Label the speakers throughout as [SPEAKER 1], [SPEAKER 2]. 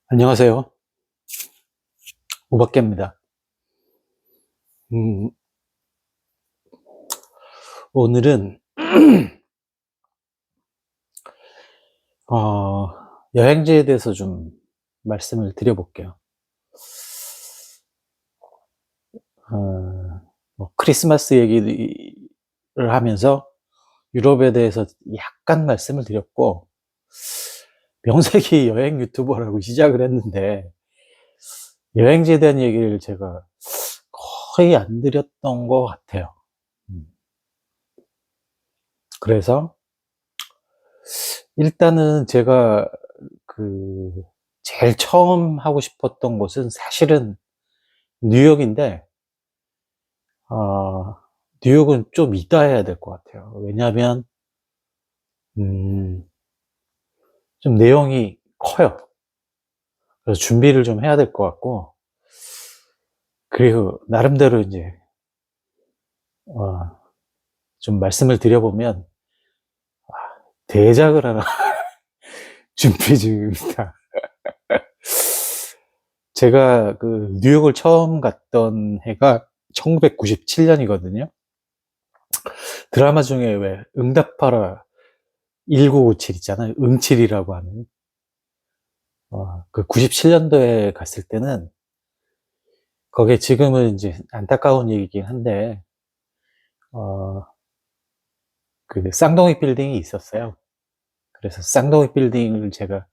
[SPEAKER 1] 안녕하세요. 오박계입니다. 음, 오늘은, 어, 여행지에 대해서 좀 말씀을 드려볼게요. 크리스마스 얘기를 하면서 유럽에 대해서 약간 말씀을 드렸고, 명색이 여행 유튜버라고 시작을 했는데, 여행지에 대한 얘기를 제가 거의 안 드렸던 것 같아요. 음, 그래서, 일단은 제가 그, 제일 처음 하고 싶었던 곳은 사실은 뉴욕인데, 어, 뉴욕은 좀 이따 해야 될 것 같아요. 왜냐하면, 음, 좀 내용이 커요. 그래서 준비를 좀 해야 될 것 같고, 그리고 나름대로 이제, 어, 좀 말씀을 드려보면, 대작을 하나 준비 중입니다. 제가 그 뉴욕을 처음 갔던 해가 1997년이거든요. 드라마 중에 왜 응답하라 1957 있잖아요. 응칠이라고 하는. 그 97년도에 갔을 때는 거기에 지금은 이제 안타까운 얘기긴 한데, 어, 그 쌍둥이 빌딩이 있었어요. 그래서 쌍둥이 빌딩을 제가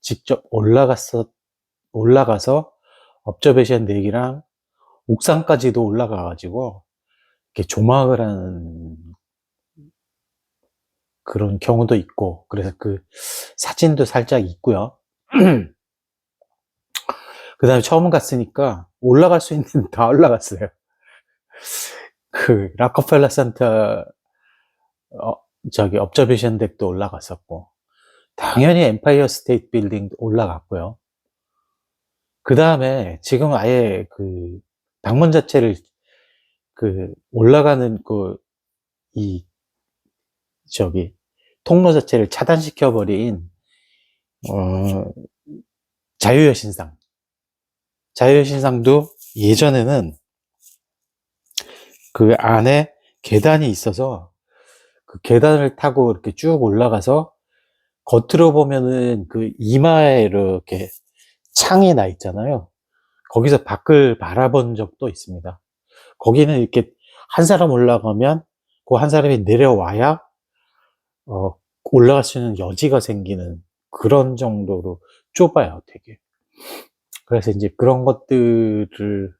[SPEAKER 1] 직접 올라가서 업저베이션 대기랑 옥상까지도 올라가가지고 이렇게 조망을 하는 그런 경우도 있고, 그래서 그 사진도 살짝 있고요. 그 다음에 처음 갔으니까 올라갈 수 있는 다 올라갔어요. 그 락커펠러 센터 어, 저기 업저베이션 덱도 올라갔었고, 당연히 엠파이어 스테이트 빌딩도 올라갔고요. 그 다음에 지금 아예 그 방문 자체를 그 올라가는 이 저기 통로 자체를 차단시켜 버린 어, 자유여신상. 자유여신상도 예전에는 그 안에 계단이 있어서 그 계단을 타고 이렇게 쭉 올라가서 겉으로 보면은 그 이마에 이렇게 창이 나 있잖아요. 거기서 밖을 바라본 적도 있습니다. 거기는 이렇게 한 사람 올라가면 그 한 사람이 내려와야 어, 올라갈 수 있는 여지가 생기는 그런 정도로 좁아요, 되게. 그래서 이제 그런 것들을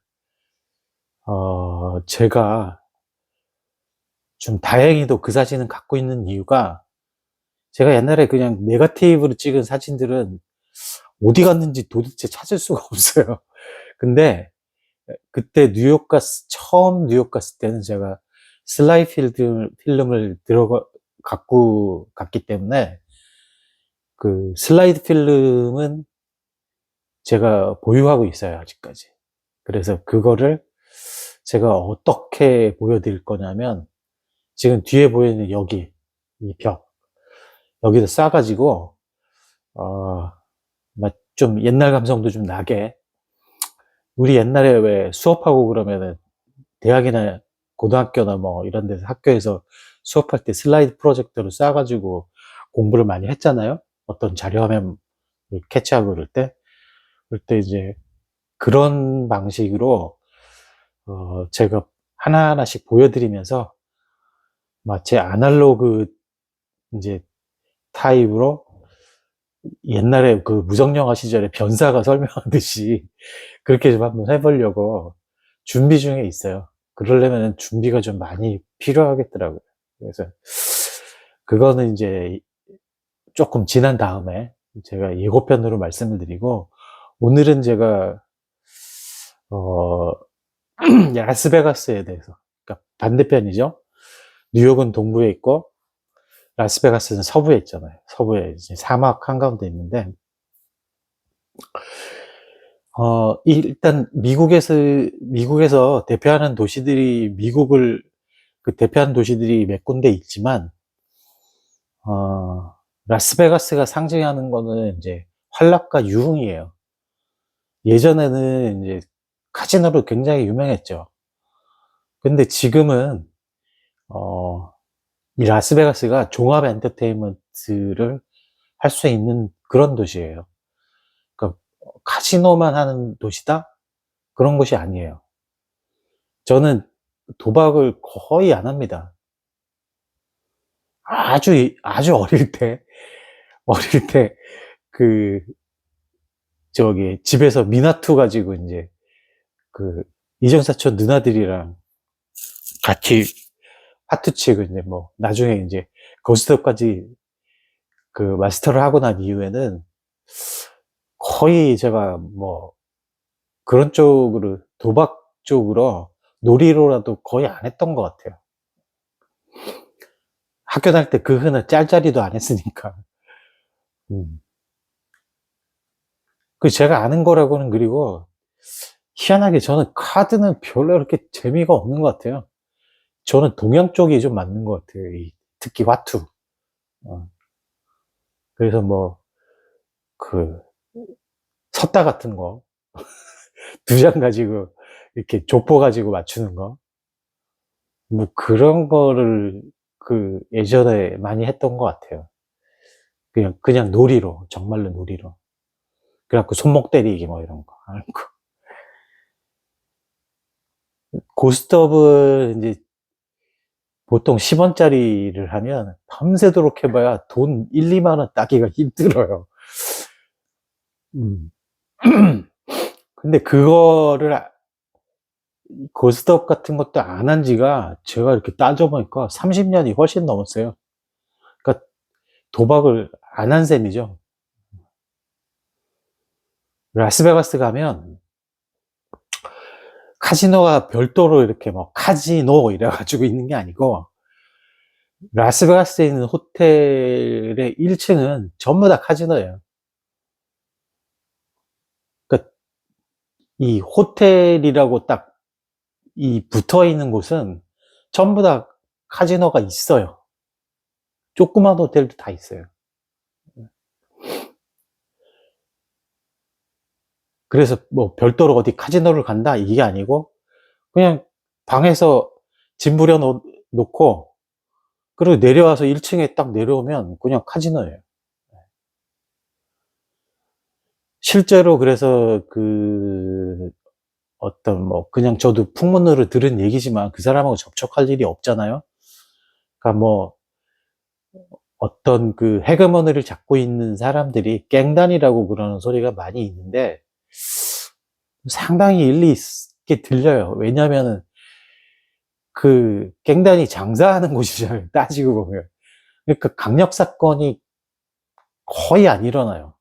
[SPEAKER 1] 제가 좀 다행히도 그 사진은 갖고 있는 이유가, 제가 옛날에 그냥 네거티브로 찍은 사진들은 어디 갔는지 도대체 찾을 수가 없어요. 근데 그때 처음 뉴욕 갔을 때는 제가 슬라이드 필름을 갖고 갔기 때문에 그 슬라이드 필름은 제가 보유하고 있어요, 아직까지. 그래서 그거를 제가 어떻게 보여드릴 거냐면, 지금 뒤에 보이는 여기, 이 벽, 여기다 싸가지고, 어, 좀 옛날 감성도 좀 나게, 우리 옛날에 왜 수업하고 그러면은 대학이나 고등학교나 뭐 이런 데서 학교에서 수업할 때 슬라이드 프로젝터를 쏴가지고 공부를 많이 했잖아요. 어떤 자료 화면 캐치하고 그럴 때. 그럴 때 이제 그런 방식으로 제가 하나하나씩 보여드리면서 마치 아날로그 이제 타입으로 옛날에 그 무성영화 시절에 변사가 설명하듯이 그렇게 좀 한번 해보려고 준비 중에 있어요. 그러려면 준비가 좀 많이 필요하겠더라고요. 그래서 그거는 이제 조금 지난 다음에 제가 예고편으로 말씀을 드리고, 오늘은 제가 어, 라스베가스에 대해서, 그러니까 반대편이죠. 뉴욕은 동부에 있고 라스베가스는 서부에 있잖아요. 서부에 이제 사막 한가운데 있는데, 일단 미국에서 대표하는 도시들이, 미국을 그 대표하는 도시들이 몇 군데 있지만, 어, 라스베가스가 상징하는 거는 이제 환락과 유흥이에요. 예전에는 이제 카지노로 굉장히 유명했죠. 근데 지금은 이 라스베가스가 종합 엔터테인먼트를 할 수 있는 그런 도시예요. 그러니까 카지노만 하는 도시다? 그런 곳이 아니에요. 저는 도박을 거의 안 합니다. 아주 어릴 때, 어릴 때, 그, 집에서 미나투 가지고 이제, 그, 이정사촌 누나들이랑 같이 파투 치고 이제 뭐, 나중에 이제, 고스톱까지 그 마스터를 하고 난 이후에는 거의 제가 뭐, 그런 쪽으로, 도박 쪽으로 놀이로라도 거의 안 했던 것 같아요. 학교 다닐 때 그 흔한 짤짤이도 안 했으니까. 음. 그 제가 아는 거라고는, 그리고 희한하게 저는 카드는 별로 그렇게 재미가 없는 것 같아요. 저는 동양 쪽이 좀 맞는 것 같아요. 특히 화투. 어. 그래서 뭐, 그, 섰다 같은 거, 2장 가지고, 이렇게 족보 가지고 맞추는 거. 뭐 그런 거를 예전에 많이 했던 것 같아요. 그냥 놀이로, 정말로 놀이로. 그래갖고 손목 때리기 뭐 이런 거 하는 거. 고스톱은 이제 보통 10원짜리를 하면 밤새도록 해봐야 돈 1, 2만 원 따기가 힘들어요. 음. 근데 그거를 고스톱 같은 것도 안 한 지가 제가 이렇게 따져보니까 30년이 훨씬 넘었어요. 그러니까 도박을 안 한 셈이죠. 라스베가스 가면 카지노가 별도로 이렇게 뭐 카지노 이래가지고 있는 게 아니고, 라스베가스에 있는 호텔의 1층은 전부 다 카지노예요. 그러니까 이 호텔이라고 딱 이 붙어 있는 곳은 전부 다 카지노가 있어요. 조그만 호텔도 다 있어요. 그래서 뭐 별도로 어디 카지노를 간다 이게 아니고, 그냥 방에서 짐 부려 놓고, 그리고 내려와서 1층에 딱 내려오면 그냥 카지노예요. 실제로 그래서 어떤 뭐 그냥 저도 풍문으로 들은 얘기지만 그 사람하고 접촉할 일이 없잖아요. 그러니까 뭐 어떤 그 헤게모니를 잡고 있는 사람들이 갱단이라고 그러는 소리가 많이 있는데, 상당히 일리 있게 들려요. 왜냐면은 그 갱단이 장사하는 곳이잖아요. 따지고 보면. 그러니까 강력 사건이 거의 안 일어나요.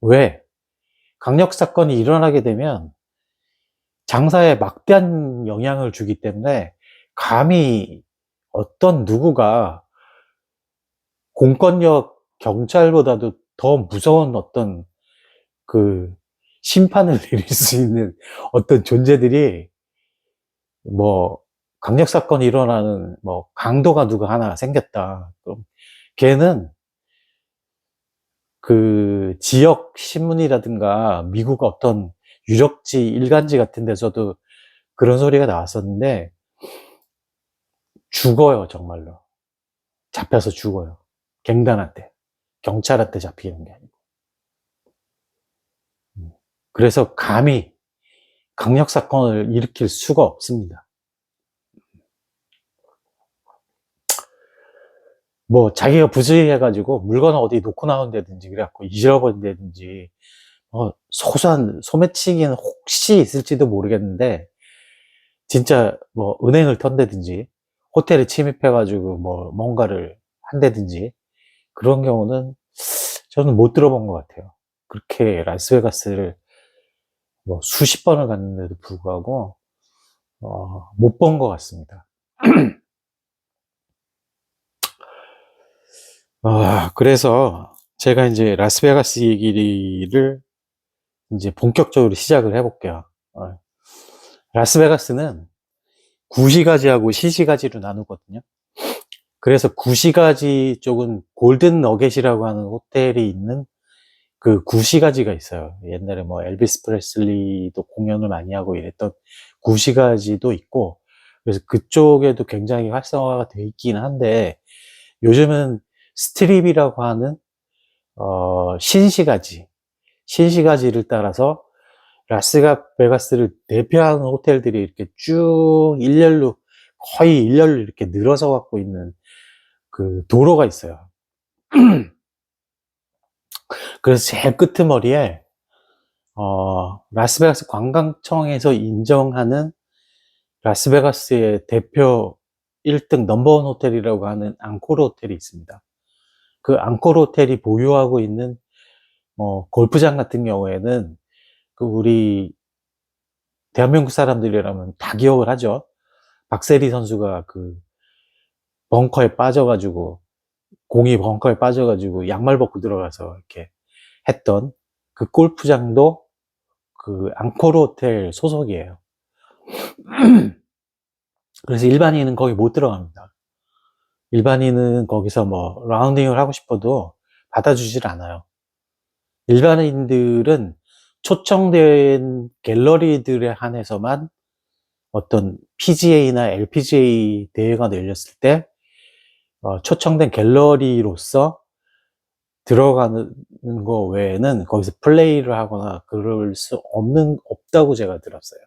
[SPEAKER 1] 왜? 강력 사건이 일어나게 되면 장사에 막대한 영향을 주기 때문에, 감히 어떤 누구가 공권력 경찰보다도 더 무서운 어떤 그 심판을 내릴 수 있는 어떤 존재들이, 뭐 강력 사건이 일어나는 뭐 강도가 누가 하나 생겼다. 그럼 걔는 그 지역 신문이라든가 미국 어떤 유적지 일간지 같은 데서도 그런 소리가 나왔었는데, 죽어요, 정말로. 잡혀서 죽어요. 갱단한테. 경찰한테 잡히는 게 아니고. 그래서 감히 강력 사건을 일으킬 수가 없습니다. 뭐 자기가 부주의해가지고 물건을 어디 놓고 나온다든지, 그래갖고 잊어버린다든지, 소소한 소매치기는 혹시 있을지도 모르겠는데, 진짜 뭐 은행을 턴다든지 호텔에 침입해가지고 뭐 뭔가를 한다든지, 그런 경우는 저는 못 들어본 것 같아요. 그렇게 라스베가스를 뭐 수십 번을 갔는데도 불구하고 못 본 것 같습니다. 그래서 제가 이제 라스베가스 얘기를 이제 본격적으로 시작을 해볼게요. 라스베가스는 구시가지하고 시시가지로 나누거든요. 그래서 구시가지 쪽은 골든 너겟이라고 하는 호텔이 있는 그 구시가지가 있어요. 옛날에 뭐 엘비스 프레슬리도 공연을 많이 하고 이랬던 구시가지도 있고, 그래서 그쪽에도 굉장히 활성화가 돼 있긴 한데, 요즘은 스트립이라고 하는 신시가지를 따라서 라스베가스를 대표하는 호텔들이 이렇게 쭉 일렬로, 거의 일렬로 이렇게 늘어서 갖고 있는 그 도로가 있어요. 그래서 제일 끄트머리에 라스베가스 관광청에서 인정하는 라스베가스의 대표 1등 넘버원 호텔이라고 하는 앙코르 호텔이 있습니다. 그 앙코르 호텔이 보유하고 있는 골프장 같은 경우에는 그 우리 대한민국 사람들이라면 다 기억을 하죠. 박세리 선수가 그 벙커에 빠져가지고, 공이 벙커에 빠져가지고 양말 벗고 들어가서 이렇게 했던 그 골프장도 그 앙코르 호텔 소속이에요. 그래서 일반인은 거기 못 들어갑니다. 일반인은 거기서 뭐 라운딩을 하고 싶어도 받아주질 않아요. 일반인들은 초청된 갤러리들에 한해서만 어떤 PGA나 LPGA 대회가 열렸을 때 초청된 갤러리로서 들어가는 거 외에는 거기서 플레이를 하거나 그럴 수 없다고 제가 들었어요.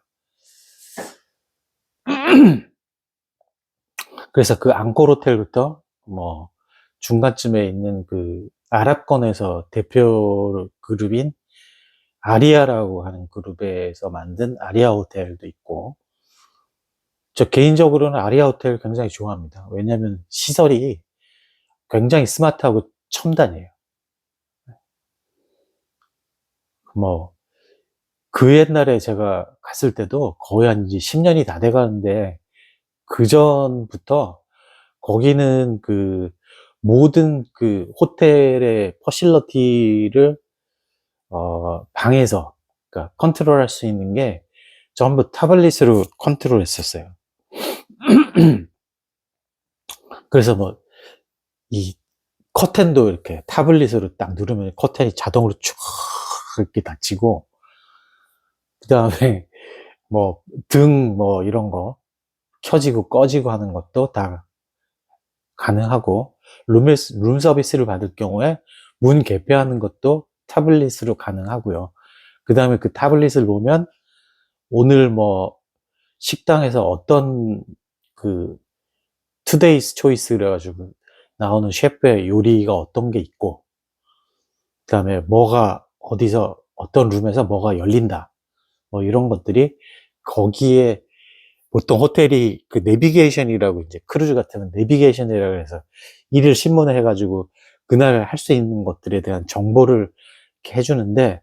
[SPEAKER 1] 그래서 그 앙코르 호텔부터 뭐 중간쯤에 있는 그 아랍권에서 대표 그룹인 아리아라고 하는 그룹에서 만든 아리아 호텔도 있고, 저 개인적으로는 아리아 호텔 굉장히 좋아합니다. 왜냐하면 시설이 굉장히 스마트하고 첨단이에요. 뭐 그 옛날에 제가 갔을 때도 거의 한 이제 10년이 다 돼 가는데, 그 전부터 거기는 그 모든 그 호텔의 퍼실러티를 방에서, 그러니까 컨트롤할 수 있는 게 전부 타블릿으로 컨트롤 했었어요. 그래서 뭐 이 커튼도 이렇게 타블릿으로 딱 누르면 커튼이 자동으로 쭉 이렇게 닫히고, 그 다음에 뭐 등 뭐 이런 거 켜지고 꺼지고 하는 것도 다 가능하고, 룸 서비스를 받을 경우에 문 개폐하는 것도 타블릿으로 가능하고요. 그 다음에 그 타블릿을 보면 오늘 뭐 식당에서 어떤 그 투데이스 초이스 그래가지고 나오는 셰프의 요리가 어떤 게 있고, 그 다음에 뭐가 어디서 어떤 룸에서 뭐가 열린다, 뭐 이런 것들이 거기에, 보통 호텔이 그 내비게이션이라고, 이제 크루즈 같으면 내비게이션이라고 해서 일일 신문을 해가지고 그날 할 수 있는 것들에 대한 정보를 이렇게 해주는데,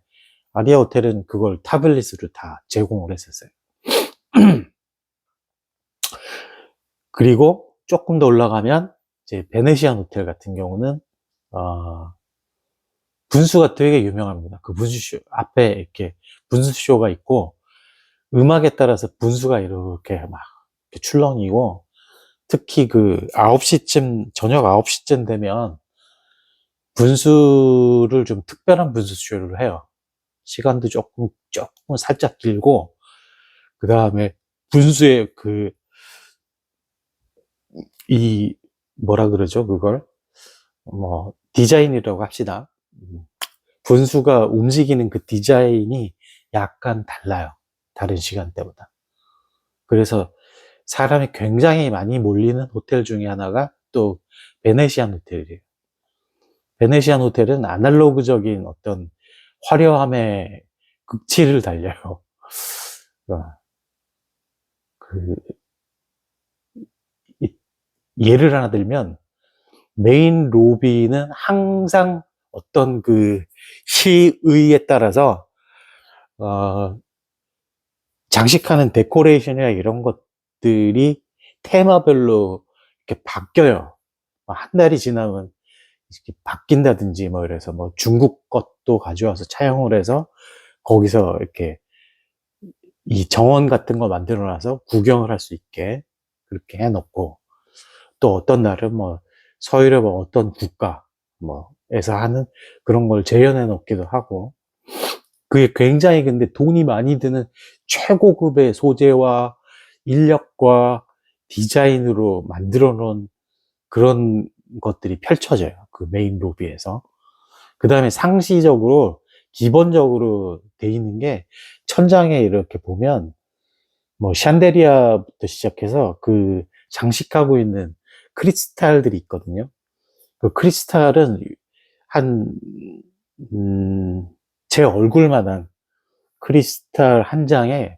[SPEAKER 1] 아리아 호텔은 그걸 타블릿으로 다 제공을 했었어요. 그리고 조금 더 올라가면 이제 베네시안 호텔 같은 경우는 분수가 되게 유명합니다. 그 분수쇼 앞에 이렇게 분수쇼가 있고, 음악에 따라서 분수가 이렇게 막 이렇게 출렁이고, 특히 그 9시쯤, 저녁 9시쯤 되면 분수를 좀 특별한 분수쇼를 해요. 시간도 조금 살짝 길고, 그 다음에 분수의 그, 뭐라 그러죠, 그걸? 뭐, 디자인이라고 합시다. 분수가 움직이는 그 디자인이 약간 달라요. 다른 시간대보다. 그래서 사람이 굉장히 많이 몰리는 호텔 중에 하나가 또 베네시안 호텔이에요. 베네시안 호텔은 아날로그적인 어떤 화려함의 극치를 달려요. 그 예를 하나 들면, 메인 로비는 항상 어떤 그 시의에 따라서 장식하는 데코레이션이나 이런 것들이 테마별로 이렇게 바뀌어요. 한 달이 지나면 이렇게 바뀐다든지, 뭐 이래서 뭐 중국 것도 가져와서 차용을 해서 거기서 이렇게 이 정원 같은 거 만들어 놔서 구경을 할 수 있게 그렇게 해놓고, 또 어떤 날은 뭐 서유럽 어떤 국가, 에서 하는 그런 걸 재현해 놓기도 하고, 그게 굉장히 근데 돈이 많이 드는 최고급의 소재와 인력과 디자인으로 만들어 놓은 그런 것들이 펼쳐져요. 그 메인 로비에서. 그 다음에 상시적으로, 기본적으로 돼 있는 게, 천장에 이렇게 보면, 샨데리아부터 시작해서 그 장식하고 있는 크리스탈들이 있거든요. 그 크리스탈은 한, 제 얼굴만한 크리스탈 한 장에,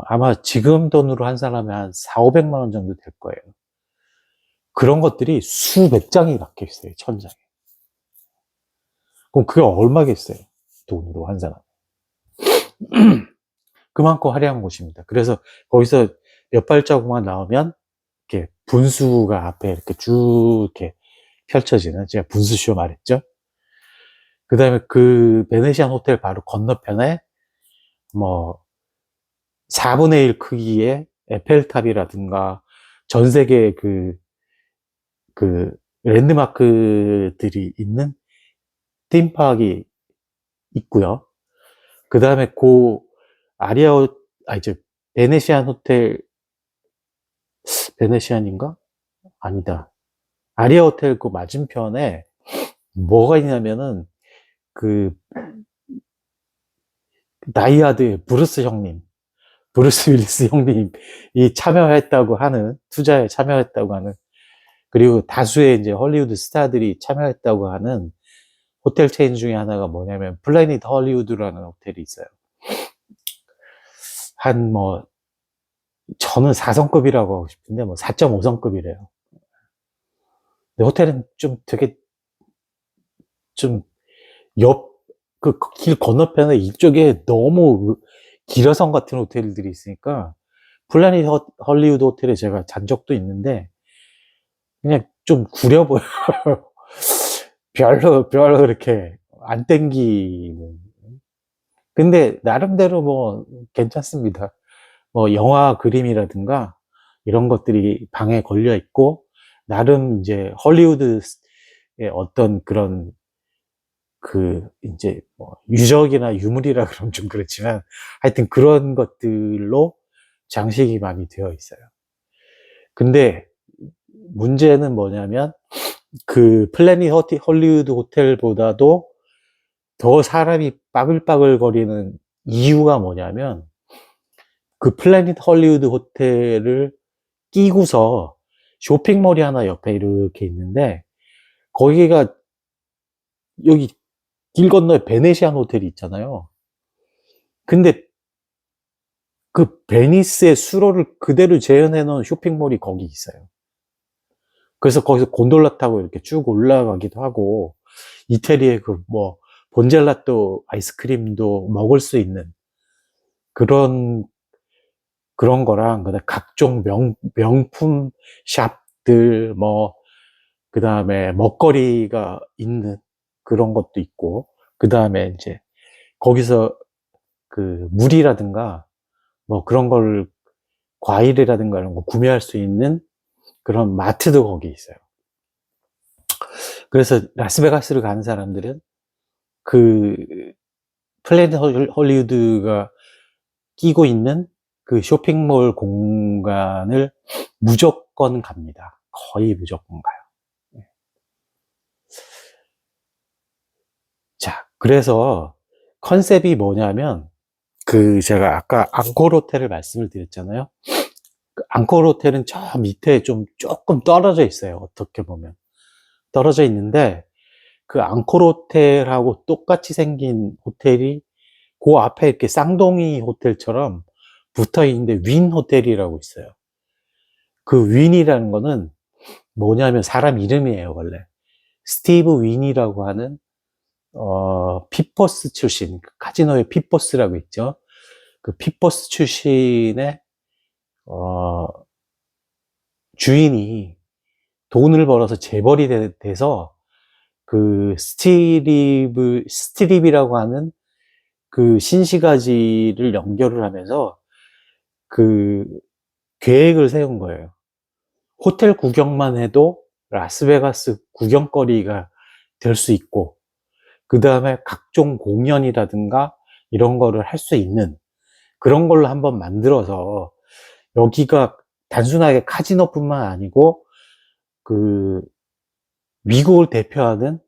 [SPEAKER 1] 아마 지금 돈으로 한 사람이 한 4, 500만 원 정도 될 거예요. 그런 것들이 수백 장이 박혀 있어요, 천장에. 그럼 그게 얼마겠어요? 돈으로 한 사람. 그만큼 화려한 곳입니다. 그래서 거기서 몇 발자국만 나오면 이렇게 분수가 앞에 이렇게 쭉 이렇게 펼쳐지는, 제가 분수쇼 말했죠. 그 다음에 그 베네시안 호텔 바로 건너편에 4분의 1 크기의 에펠탑이라든가 전 세계 그 랜드마크들이 있는 팀파크가 있고요. 그 다음에 이제 베네시안 호텔, 베네시안인가? 아니다. 아리아 호텔 그 맞은편에 뭐가 있냐면은 그 나이아드의 브루스 윌리스 형님이 투자에 참여했다고 하는, 그리고 다수의 이제 헐리우드 스타들이 참여했다고 하는 호텔 체인 중에 하나가 뭐냐면 플래닛 헐리우드라는 호텔이 있어요. 저는 4성급이라고 하고 싶은데 4.5성급이래요. 근데 호텔은 좀 그 길 건너편에 이쪽에 너무 기라성 같은 호텔들이 있으니까, 플래닛 헐리우드 호텔에 제가 잔 적도 있는데 그냥 좀 구려 보여요. 별로 그렇게 안 땡기는. 근데 나름대로 괜찮습니다. 영화 그림이라든가 이런 것들이 방에 걸려 있고, 나름 이제 헐리우드의 어떤 그런 이제 유적이나 유물이라 그러면 좀 그렇지만, 하여튼 그런 것들로 장식이 많이 되어 있어요. 근데 문제는 뭐냐면, 그 플래닛 헐리우드 호텔보다도 더 사람이 빠글빠글 거리는 이유가 뭐냐면, 그 플래닛 헐리우드 호텔을 끼고서 쇼핑몰이 하나 옆에 이렇게 있는데, 거기가 여기 길 건너에 베네시안 호텔이 있잖아요. 근데 그 베니스의 수로를 그대로 재현해 놓은 쇼핑몰이 거기 있어요. 그래서 거기서 곤돌라 타고 이렇게 쭉 올라가기도 하고, 이태리의 본젤라또 아이스크림도 먹을 수 있는 그런 거랑, 그다음에 각종 명품 샵들, 그 다음에 먹거리가 있는 그런 것도 있고, 그 다음에 이제 거기서 그 물이라든가 그런 걸, 과일이라든가 이런 거 구매할 수 있는 그런 마트도 거기 있어요. 그래서 라스베가스를 가는 사람들은 그 플래닛 헐리우드가 끼고 있는 그 쇼핑몰 공간을 무조건 갑니다. 거의 무조건 가요. 자, 그래서 컨셉이 뭐냐면, 제가 아까 앙코르 호텔을 말씀을 드렸잖아요. 그 앙코르 호텔은 저 밑에 조금 떨어져 있어요. 어떻게 보면 떨어져 있는데, 그 앙코르 호텔하고 똑같이 생긴 호텔이 그 앞에 이렇게 쌍둥이 호텔처럼 붙어 있는데, 윈 호텔이라고 있어요. 그 윈이라는 거는 뭐냐면 사람 이름이에요. 원래 스티브 윈이라고 하는 피퍼스 출신, 카지노의 피퍼스라고 있죠. 그 피퍼스 출신의 주인이 돈을 벌어서 재벌이 돼서 그 스트립이라고 하는 그 신시가지를 연결을 하면서 그 계획을 세운 거예요. 호텔 구경만 해도 라스베가스 구경거리가 될 수 있고, 그 다음에 각종 공연이라든가 이런 거를 할 수 있는 그런 걸로 한번 만들어서, 여기가 단순하게 카지노뿐만 아니고 그 미국을 대표하는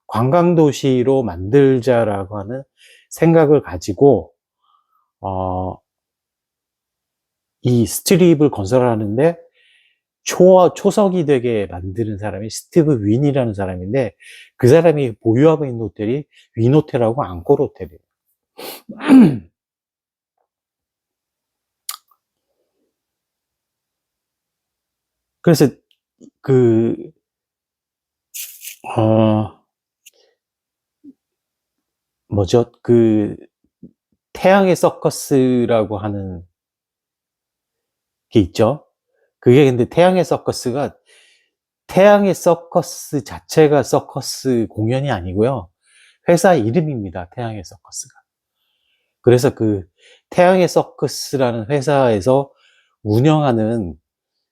[SPEAKER 1] 관광도시로 만들자라고 하는 생각을 가지고 이 스트립을 건설하는데 초석이 되게 만드는 사람이 스티브 윈이라는 사람인데, 그 사람이 보유하고 있는 호텔이 윈호텔하고 앙콜 호텔이에요. 그래서 그 뭐죠? 그 태양의 서커스라고 하는 게 있죠. 그게 근데 태양의 서커스 자체가 서커스 공연이 아니고요. 회사 이름입니다. 태양의 서커스가. 그래서 그 태양의 서커스라는 회사에서 운영하는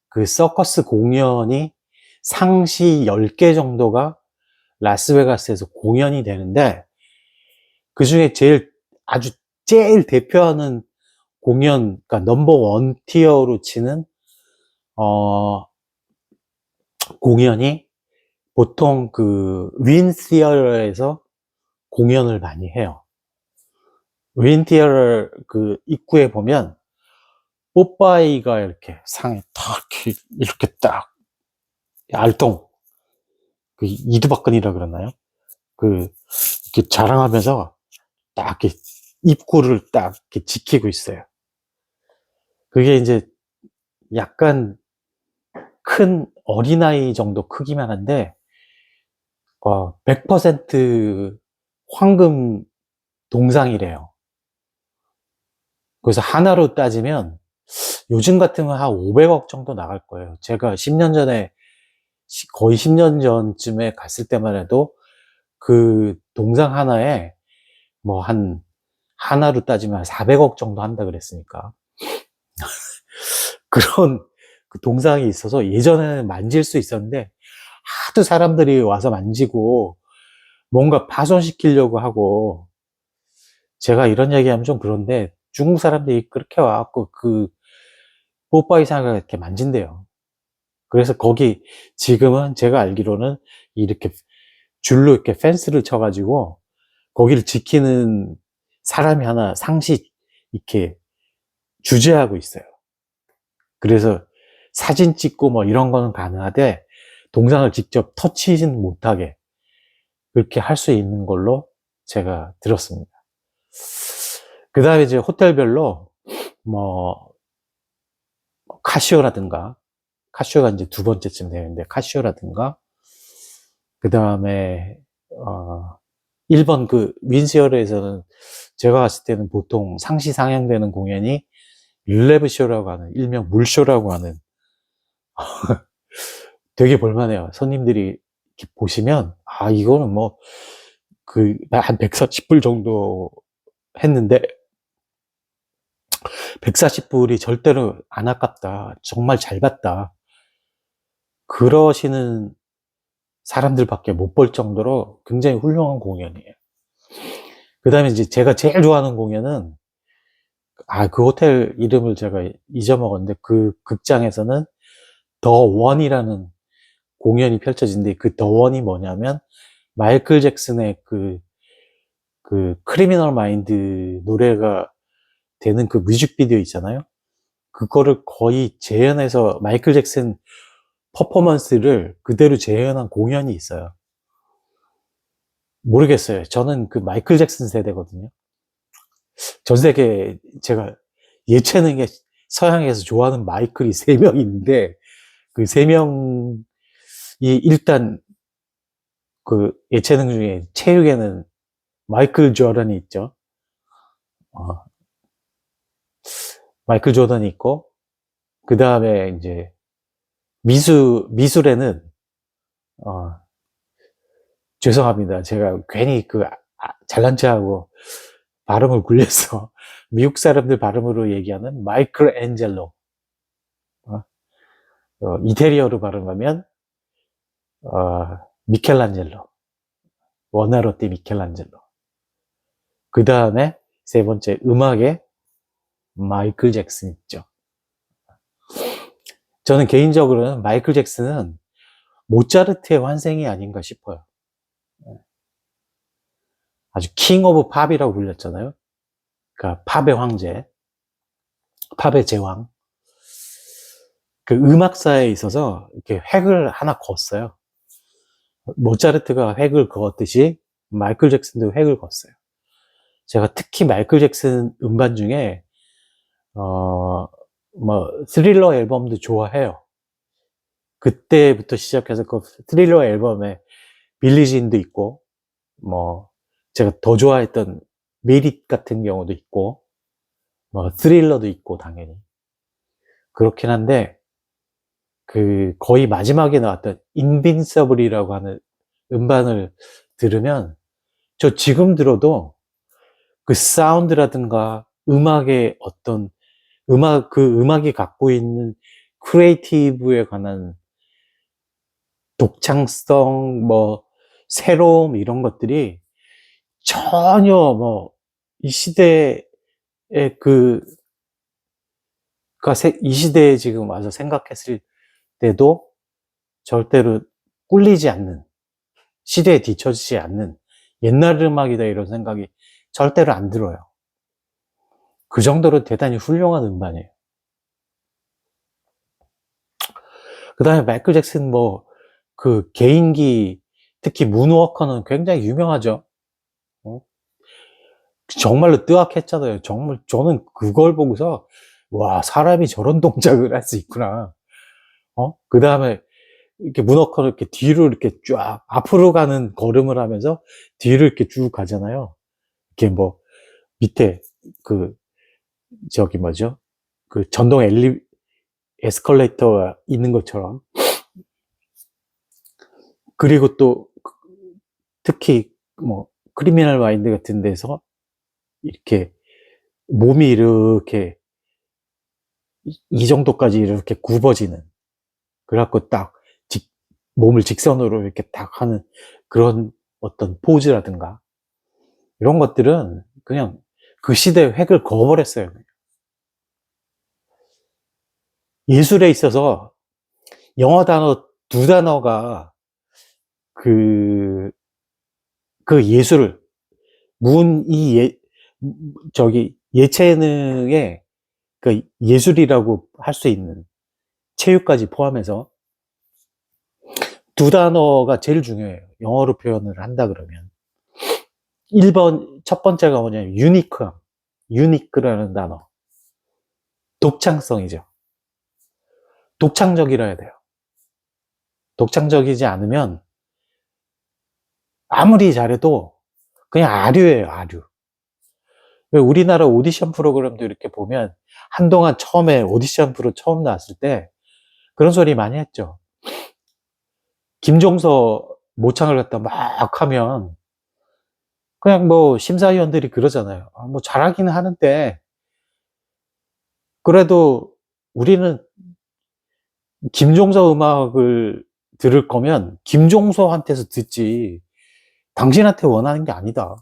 [SPEAKER 1] 그 서커스 공연이 상시 10개 정도가 라스베가스에서 공연이 되는데, 그 중에 제일 대표하는 공연, 그러니까 넘버 원 티어로 치는 공연이 보통 그 윈 티어에서 공연을 많이 해요. 윈 티어 그 입구에 보면 뽀빠이가 이렇게 상에 탁 이렇게 딱 알통, 그 이두박근이라 그러나요? 그 이렇게 자랑하면서 딱 이렇게 입구를 딱 이렇게 지키고 있어요. 그게 이제 약간 큰 어린아이 정도 크기만 한데 100% 황금 동상이래요. 그래서 하나로 따지면 요즘 같으면 한 500억 정도 나갈 거예요. 제가 10년 전에, 거의 10년 전쯤에 갔을 때만 해도 그 동상 하나에 뭐 하나로 따지면 400억 정도 한다 그랬으니까. 그런 그 동상이 있어서 예전에는 만질 수 있었는데, 하도 사람들이 와서 만지고 뭔가 파손시키려고 하고, 제가 이런 얘기하면 좀 그런데 중국 사람들이 그렇게 와갖고 그 뽀빠이 상을 이렇게 만진대요. 그래서 거기 지금은 제가 알기로는 이렇게 줄로 이렇게 펜스를 쳐가지고 거기를 지키는 사람이 하나 상시 이렇게 주재하고 있어요. 그래서 사진 찍고 뭐 이런 거는 가능하되 동상을 직접 터치는 못하게 그렇게 할 수 있는 걸로 제가 들었습니다. 그 다음에 이제 호텔별로 뭐 카시오가 이제 두 번째쯤 되는데, 카시오라든가 그 다음에 1번 그 윈시어르에서는 제가 갔을 때는 보통 상시 상영되는 공연이 율레브쇼라고 하는, 일명 물쇼라고 하는 되게 볼만해요. 손님들이 이렇게 보시면 이거는 뭐 그 한 140불 정도 했는데 140불이 절대로 안 아깝다, 정말 잘 봤다, 그러시는 사람들밖에 못 볼 정도로 굉장히 훌륭한 공연이에요. 그 다음에 이제 제가 제일 좋아하는 공연은, 그 호텔 이름을 제가 잊어먹었는데, 그 극장에서는 더 원이라는 공연이 펼쳐진데, 그 더 원이 뭐냐면 마이클 잭슨의 그 크리미널 마인드 노래가 되는 그 뮤직비디오 있잖아요. 그거를 거의 재현해서 마이클 잭슨 퍼포먼스를 그대로 재현한 공연이 있어요. 모르겠어요. 저는 그 마이클 잭슨 세대거든요. 전 세계 제가 예체능에 서양에서 좋아하는 마이클이 3명 있는데, 그 3명이 일단 그 예체능 중에 체육에는 마이클 조던이 있죠. 마이클 조던이 있고, 그 다음에 이제 미술에는 죄송합니다. 제가 괜히 잘난 체하고 발음을 굴려서 미국 사람들 발음으로 얘기하는 마이클 앤젤로, 이태리어로 발음하면 미켈란젤로. 원나로띠 미켈란젤로. 그 다음에 세 번째 음악에 마이클 잭슨 있죠. 저는 개인적으로는 마이클 잭슨은 모차르트의 환생이 아닌가 싶어요. 아주 킹 오브 팝이라고 불렸잖아요. 그러니까 팝의 황제, 팝의 제왕. 그 음악사에 있어서 이렇게 획을 하나 그었어요. 모차르트가 획을 그었듯이 마이클 잭슨도 획을 그었어요. 제가 특히 마이클 잭슨 음반 중에 스릴러 앨범도 좋아해요. 그때부터 시작해서 그 스릴러 앨범에 빌리진도 있고, 제가 더 좋아했던 메릿 같은 경우도 있고, 스릴러도 있고, 당연히. 그렇긴 한데, 거의 마지막에 나왔던 인빈서블이라고 하는 음반을 들으면, 저 지금 들어도 그 사운드라든가 음악의 어떤, 음악이 갖고 있는 크리에이티브에 관한 독창성, 새로움, 이런 것들이 전혀 이 시대에 이 시대에 지금 와서 생각했을 때도 절대로 꿀리지 않는, 시대에 뒤처지지 않는 옛날 음악이다, 이런 생각이 절대로 안 들어요. 그 정도로 대단히 훌륭한 음반이에요. 그 다음에 마이클 잭슨 개인기, 특히 문워커는 굉장히 유명하죠. 정말로 뜨악했잖아요. 정말 저는 그걸 보고서 와, 사람이 저런 동작을 할 수 있구나. 그 다음에 이렇게 문워커를 이렇게 뒤로 이렇게 쫙 앞으로 가는 걸음을 하면서 뒤로 이렇게 쭉 가잖아요. 이렇게 밑에 전동 에스컬레이터가 있는 것처럼. 그리고 또 특히 크리미널 마인드 같은 데서 이렇게 몸이 이렇게 이 정도까지 이렇게 굽어지는, 그래갖고 딱 몸을 직선으로 이렇게 딱 하는 그런 어떤 포즈라든가 이런 것들은 그냥 그 시대의 획을 그어버렸어요. 예술에 있어서 영어 단어 두 단어가 그 예술, 예체능의 예술이라고 할 수 있는, 체육까지 포함해서 두 단어가 제일 중요해요. 영어로 표현을 한다 그러면. 첫 번째가 뭐냐면 유니크라는 단어. 독창성이죠. 독창적이라 해야 돼요. 독창적이지 않으면 아무리 잘해도 그냥 아류예요, 아류. 우리나라 오디션 프로그램도 이렇게 보면 한동안 처음에 오디션 프로 처음 나왔을 때 그런 소리 많이 했죠. 김종서 모창을 갖다 막 하면 그냥 심사위원들이 그러잖아요. 잘하기는 하는데 그래도 우리는 김종서 음악을 들을 거면 김종서한테서 듣지 당신한테 원하는 게 아니다.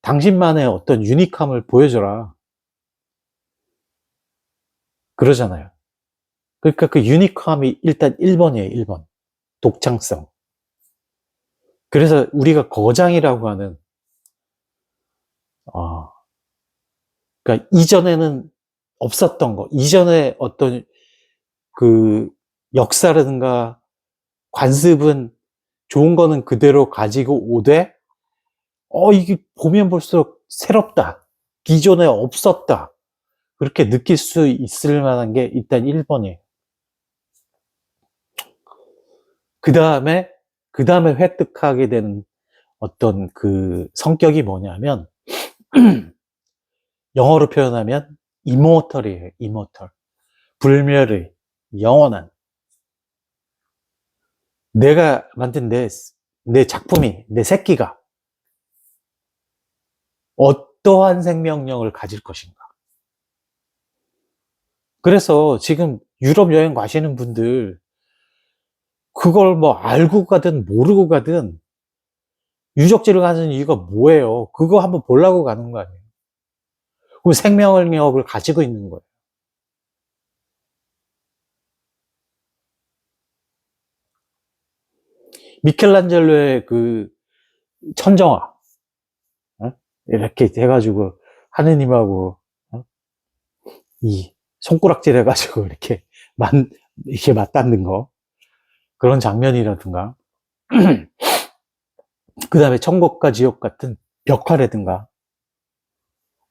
[SPEAKER 1] 당신만의 어떤 유니크함을 보여줘라. 그러잖아요. 그러니까 그 유니크함이 일단 1번이에요, 1번. 독창성. 그래서 우리가 거장이라고 하는, 그러니까 이전에는 없었던 거, 이전에 어떤 역사라든가 관습은 좋은 거는 그대로 가지고 오되, 이게 보면 볼수록 새롭다. 기존에 없었다. 그렇게 느낄 수 있을 만한 게 일단 1번이에요. 그 다음에 획득하게 되는 어떤 성격이 뭐냐면, 영어로 표현하면 이모털이에요, 이모털. 불멸의, 영원한. 내가 만든 내 작품이, 내 새끼가 어떠한 생명력을 가질 것인가. 그래서 지금 유럽 여행 가시는 분들 그걸 뭐 알고 가든 모르고 가든 유적지를 가는 이유가 뭐예요? 그거 한번 보려고 가는 거 아니에요? 그럼 생명력을 가지고 있는 거예요. 미켈란젤로의 그 천정화, 어? 이렇게 해가지고 하느님하고 어? 이 손가락질 해가지고 이렇게 맞닿는 거, 그런 장면이라든가, 그 다음에 천국과 지옥 같은 벽화라든가,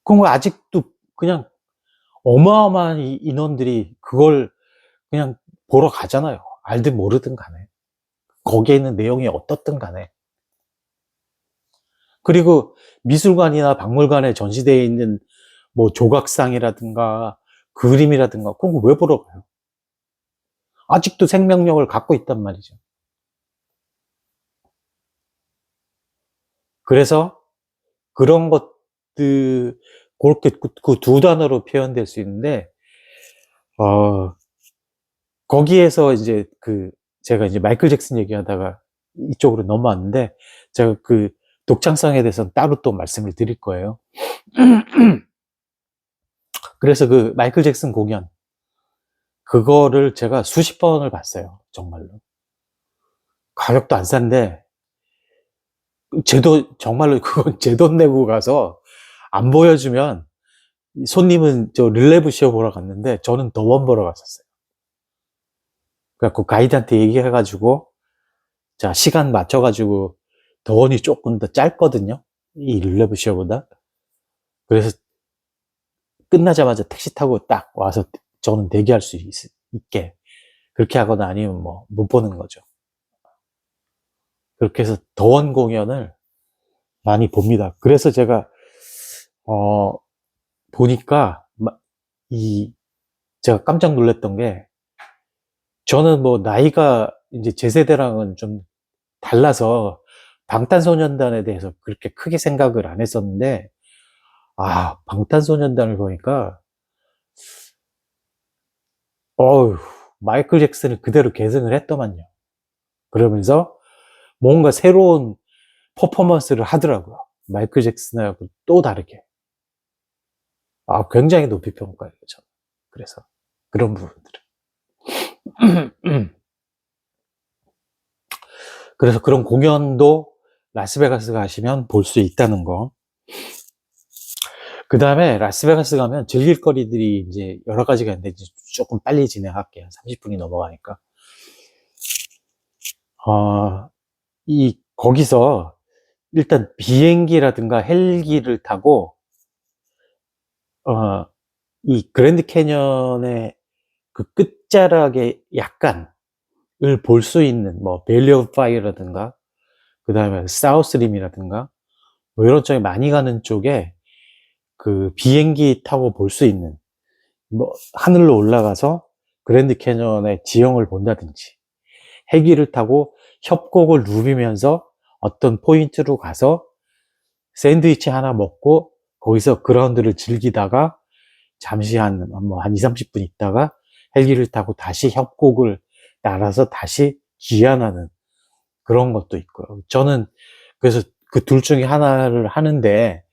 [SPEAKER 1] 그런 거 아직도 그냥 어마어마한 인원들이 그걸 그냥 보러 가잖아요. 알든 모르든 간에. 거기에 있는 내용이 어떻든 간에. 그리고 미술관이나 박물관에 전시되어 있는 뭐 조각상이라든가 그림이라든가 그런 거 왜 보러 가요? 아직도 생명력을 갖고 있단 말이죠. 그래서 그런 것들, 그렇게 그 두 단어로 표현될 수 있는데, 어, 거기에서 이제 제가 이제 마이클 잭슨 얘기하다가 이쪽으로 넘어왔는데, 제가 그 독창성에 대해서는 따로 또 말씀을 드릴 거예요. 그래서 그 마이클 잭슨 공연, 그거를 제가 수십 번을 봤어요. 정말로. 가격도 안 싼데, 정말로 그건 제 돈 내고 가서 안 보여주면 손님은 저 릴레브 쇼 보러 갔는데 저는 더 원 보러 갔었어요. 그래갖고 가이드한테 얘기해가지고 자, 시간 맞춰가지고 더 원이 조금 더 짧거든요. 이 릴레브 쇼보다. 그래서 끝나자마자 택시 타고 딱 와서 저는 대기할 수 있게 그렇게 하거나 아니면 뭐 못 보는 거죠. 그렇게 해서 더 원 공연을 많이 봅니다. 그래서 제가 보니까 제가 깜짝 놀랐던 게, 저는 뭐 나이가 이제 제 세대랑은 좀 달라서 방탄소년단에 대해서 그렇게 크게 생각을 안 했었는데, 방탄소년단을 보니까 어휴, 마이클 잭슨을 그대로 계승을 했더만요. 그러면서 뭔가 새로운 퍼포먼스를 하더라고요. 마이클 잭슨하고 또 다르게. 굉장히 높이 평가해요, 저는. 그래서 그런 부분들을. 그래서 그런 공연도 라스베가스 가시면 볼 수 있다는 거. 그 다음에 라스베가스 가면 즐길 거리들이 이제 여러 가지가 있는데 조금 빨리 진행할게요. 30분이 넘어가니까. 거기서 일단 비행기라든가 헬기를 타고, 이 그랜드 캐년의 그 끝자락에 약간을 볼 수 있는, 뭐, 밸리 오브 파이어라든가, 그 다음에 사우스림이라든가, 뭐 이런 쪽에 많이 가는 쪽에 그 비행기 타고 볼 수 있는, 뭐 하늘로 올라가서 그랜드 캐년의 지형을 본다든지, 헬기를 타고 협곡을 누비면서 어떤 포인트로 가서 샌드위치 하나 먹고 거기서 그라운드를 즐기다가 잠시 한 2, 30분 있다가 헬기를 타고 다시 협곡을 날아서 다시 귀환하는 그런 것도 있고요. 저는 그래서 그 둘 중에 하나를 하는데,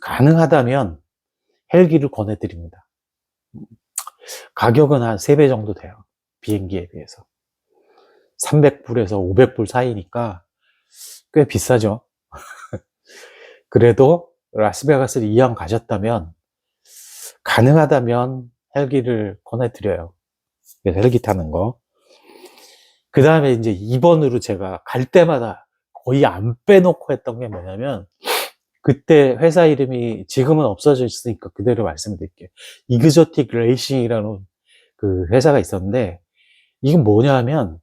[SPEAKER 1] 가능하다면 헬기를 권해드립니다. 가격은 한 3배 정도 돼요. 비행기에 비해서. 300불에서 500불 사이니까 꽤 비싸죠. 그래도 라스베가스를 이왕 가셨다면 가능하다면 헬기를 권해드려요. 그래서 헬기 타는 거. 그 다음에 이제 2번으로 제가 갈 때마다 거의 안 빼놓고 했던 게 뭐냐면, 그때 회사 이름이 지금은 없어져 있으니까 그대로 말씀드릴게요. 이그조틱 레이싱이라는 그 회사가 있었는데, 이건 뭐냐 하면,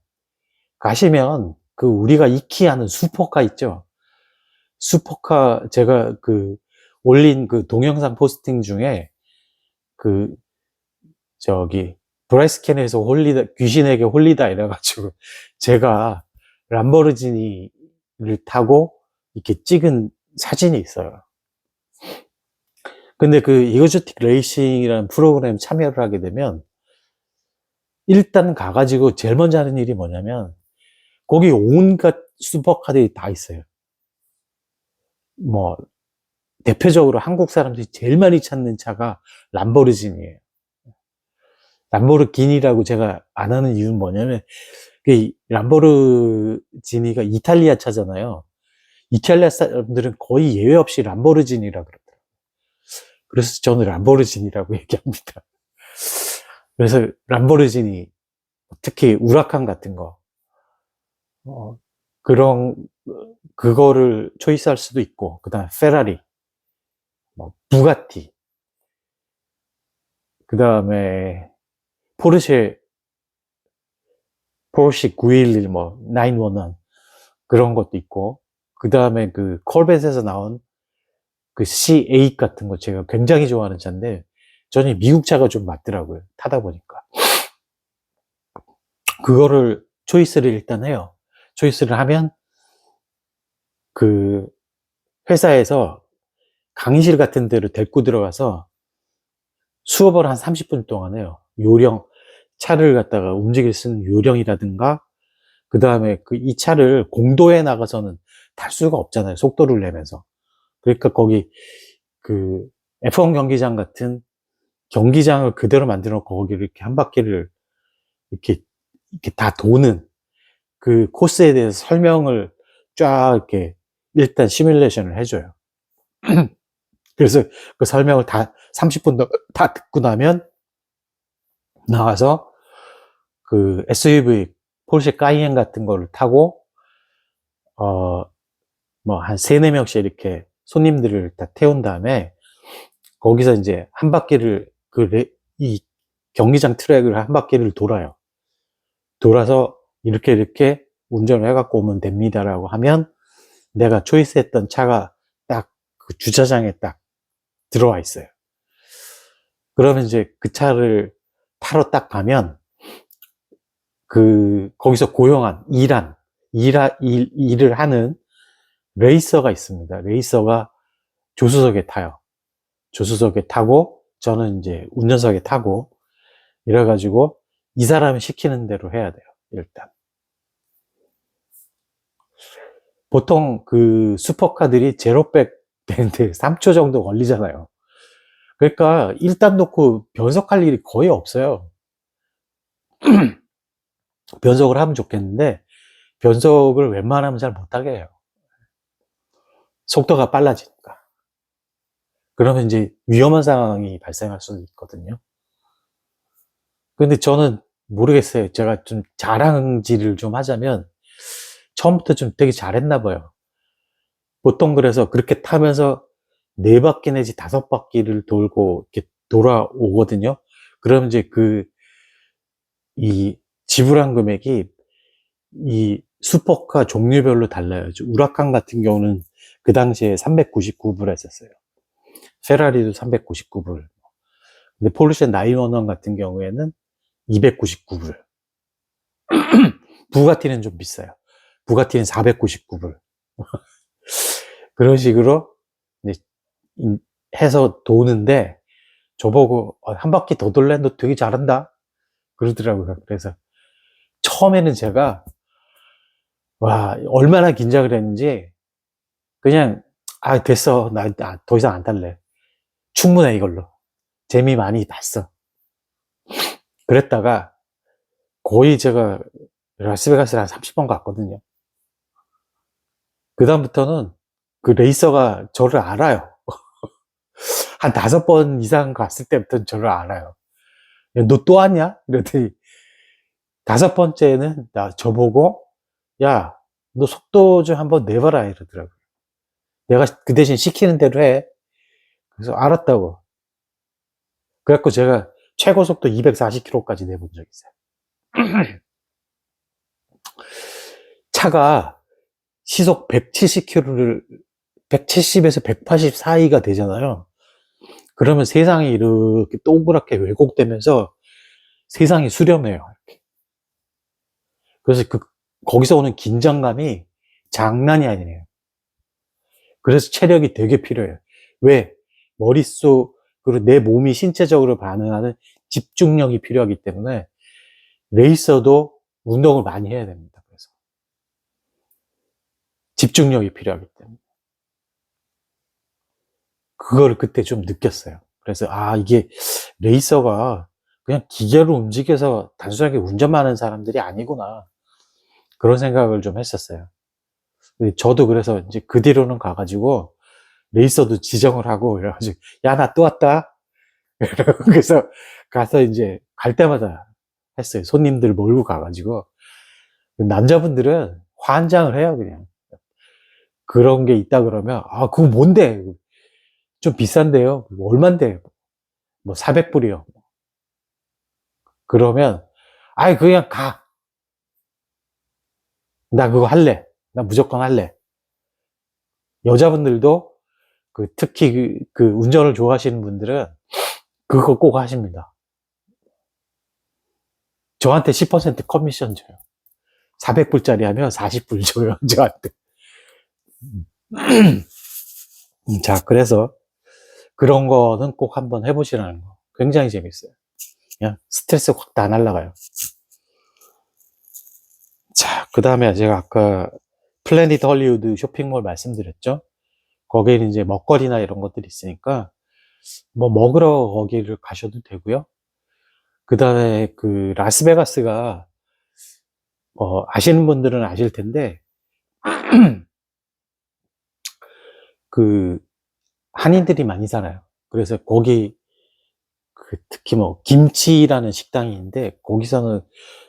[SPEAKER 1] 가시면 그 우리가 익히 아는 슈퍼카 있죠? 슈퍼카, 제가 올린 그 동영상 포스팅 중에 그 브라이스캔에서 귀신에게 홀리다 이래가지고 제가 람보르지니를 타고 이렇게 찍은 사진이 있어요. 근데 그 이거조틱 레이싱이라는 프로그램 참여를 하게 되면 일단 가가지고 제일 먼저 하는 일이 뭐냐면, 거기 온갖 슈퍼카들이 다 있어요. 뭐, 대표적으로 한국 사람들이 제일 많이 찾는 차가 람보르기니예요. 람보르기니라고 제가 안 하는 이유는 뭐냐면, 그 람보르기니가 이탈리아 차잖아요. 이탈리아 사람들은 거의 예외 없이 람보르기니라 그러더라고요. 그래서 저는 람보르기니라고 얘기합니다. 그래서 람보르기니, 특히 우라칸 같은 거, 그런, 그거를 초이스할 수도 있고, 그 다음에 페라리, 뭐, 부가티, 그 다음에 포르쉐 911, 뭐, 911, 그런 것도 있고, 그 다음에 그 콜벳에서 나온 그 C8 같은 거 제가 굉장히 좋아하는 차인데, 저는 미국 차가 좀 맞더라고요. 타다 보니까. 그거를 초이스를 일단 해요. 초이스를 하면, 그 회사에서 강의실 같은 데로 데리고 들어가서 수업을 한 30분 동안 해요. 요령, 차를 갖다가 움직일 수 있는 요령이라든가, 그 다음에 그 이 차를 공도에 나가서는 탈 수가 없잖아요. 속도를 내면서. 그러니까 거기 그 F1 경기장 같은 경기장을 그대로 만들어 놓고 거기를 이렇게 한 바퀴를 이렇게 다 도는 그 코스에 대해서 설명을 쫙 이렇게 일단 시뮬레이션을 해줘요. 그래서 그 설명을 다 30분 다 듣고 나면 나와서 그 SUV 포르쉐 까이엔 같은 거를 타고 뭐 한 3, 4명씩 이렇게 손님들을 다 태운 다음에 거기서 이제 한 바퀴를 이 경기장 트랙을 한 바퀴를 돌아요. 돌아서 이렇게 운전을 해갖고 오면 됩니다라고 하면 내가 초이스했던 차가 딱 그 주차장에 딱 들어와 있어요. 그러면 이제 그 차를 타러 딱 가면 그 거기서 고용한 일을 하는 레이서가 있습니다. 레이서가 조수석에 타요. 조수석에 타고 저는 이제 운전석에 타고 이래가지고 이 사람이 시키는 대로 해야 돼요. 일단 보통 그 슈퍼카들이 제로백 되는데 3초 정도 걸리잖아요. 그러니까 일단 놓고 변속할 일이 거의 없어요. 변속을 하면 좋겠는데 변속을 웬만하면 잘 못하게 해요. 속도가 빨라지니까. 그러면 이제 위험한 상황이 발생할 수도 있거든요. 근데 저는 모르겠어요. 제가 좀 자랑질을 좀 하자면 처음부터 좀 되게 잘했나 봐요. 보통 그래서 그렇게 타면서 4바퀴 내지 5바퀴를 돌고 이렇게 돌아오거든요. 그러면 이제 이 지불한 금액이 이 슈퍼카 종류별로 달라요. 우라칸 같은 경우는 그 당시에 399불 했었어요. 페라리도 399불. 근데 포르쉐 911 같은 경우에는 299불. 부가티는 좀 비싸요. 부가티는 499불. 그런 식으로 이제 해서 도는데 저보고 한 바퀴 더 돌래? 너 되게 잘한다. 그러더라고요. 그래서 처음에는 제가 와 얼마나 긴장을 했는지 그냥 됐어. 나 더 이상 안 탈래. 충분해 이걸로. 재미 많이 봤어. 그랬다가 거의 제가 라스베가스를 한 30번 갔거든요. 그 다음부터는 그 레이서가 저를 알아요. 한 5번 이상 갔을 때부터는 저를 알아요. 너 또 왔냐? 이랬더니 5번째는 저보고 야, 너 속도 좀 한번 내봐라 이러더라고요. 내가 그 대신 시키는 대로 해. 그래서 알았다고. 그래갖고 제가 최고 속도 240km까지 내본 적이 있어요. 차가 시속 170에서 180 사이가 되잖아요. 그러면 세상이 이렇게 동그랗게 왜곡되면서 세상이 수렴해요. 이렇게. 그래서 거기서 오는 긴장감이 장난이 아니에요. 그래서 체력이 되게 필요해요. 왜? 머릿속, 그리고 내 몸이 신체적으로 반응하는 집중력이 필요하기 때문에 레이서도 운동을 많이 해야 됩니다. 그래서 집중력이 필요하기 때문에 그거를 그때 좀 느꼈어요. 그래서 이게 레이서가 그냥 기계로 움직여서 단순하게 운전만 하는 사람들이 아니구나, 그런 생각을 좀 했었어요. 저도 그래서 이제 그 뒤로는 가가지고 레이서도 지정을 하고 이래가지고, 야, 나 또 왔다. 그래서 가서 이제 갈 때마다 했어요. 손님들 몰고 가가지고. 남자분들은 환장을 해요, 그냥. 그런 게 있다 그러면, 그거 뭔데? 좀 비싼데요? 얼만데? 뭐 400불이요. 그러면, 그냥 가. 나 그거 할래. 나 무조건 할래. 여자분들도 특히 그 운전을 좋아하시는 분들은 그거 꼭 하십니다. 저한테 10% 커미션 줘요. 400불짜리 하면 40불 줘요, 저한테. 자, 그래서 그런 거는 꼭 한번 해보시라는 거. 굉장히 재밌어요. 그냥 스트레스 확 다 날라가요. 자, 그 다음에 제가 아까 플래닛 헐리우드 쇼핑몰 말씀드렸죠? 거기에는 이제 먹거리나 이런 것들이 있으니까 뭐 먹으러 거기를 가셔도 되고요. 그 다음에 그 라스베가스가 아시는 분들은 아실 텐데 그 한인들이 많이 살아요. 그래서 거기 특히 뭐 김치라는 식당이 있는데 거기서는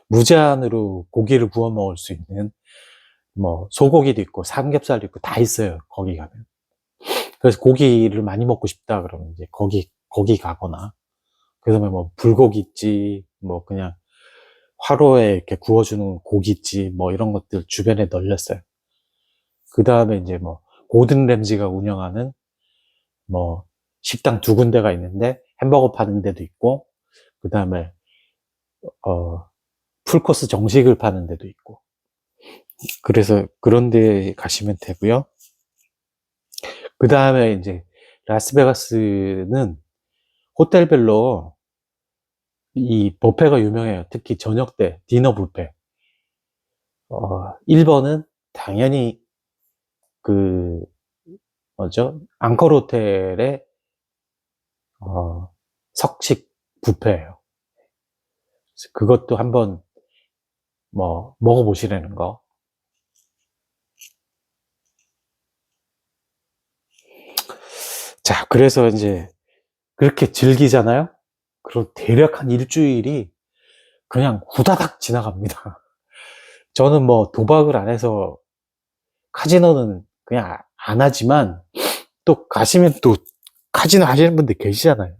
[SPEAKER 1] 무제한으로 고기를 구워 먹을 수 있는, 뭐 소고기도 있고 삼겹살도 있고 다 있어요, 거기 가면. 그래서 고기를 많이 먹고 싶다 그러면 이제 거기 가거나, 그다음에 뭐 불고기집, 뭐 그냥 화로에 이렇게 구워주는 고깃집, 뭐 이런 것들 주변에 널렸어요. 그 다음에 이제 뭐 고든 램지가 운영하는 뭐 식당 두 군데가 있는데 햄버거 파는 데도 있고, 그 다음에 풀코스 정식을 파는 데도 있고, 그래서 그런 데 가시면 되고요. 그 다음에 이제 라스베가스는 호텔별로 이 뷔페가 유명해요. 특히 저녁 때 디너 뷔페. 1번은 당연히 그 뭐죠? 앙커르 호텔의 석식 뷔페예요. 그것도 한번 뭐 먹어보시라는 거. 자, 그래서 이제 그렇게 즐기잖아요. 그리고 대략 한 일주일이 그냥 후다닥 지나갑니다. 저는 뭐 도박을 안 해서 카지노는 그냥 안 하지만, 또 가시면 또 카지노 하시는 분들 계시잖아요.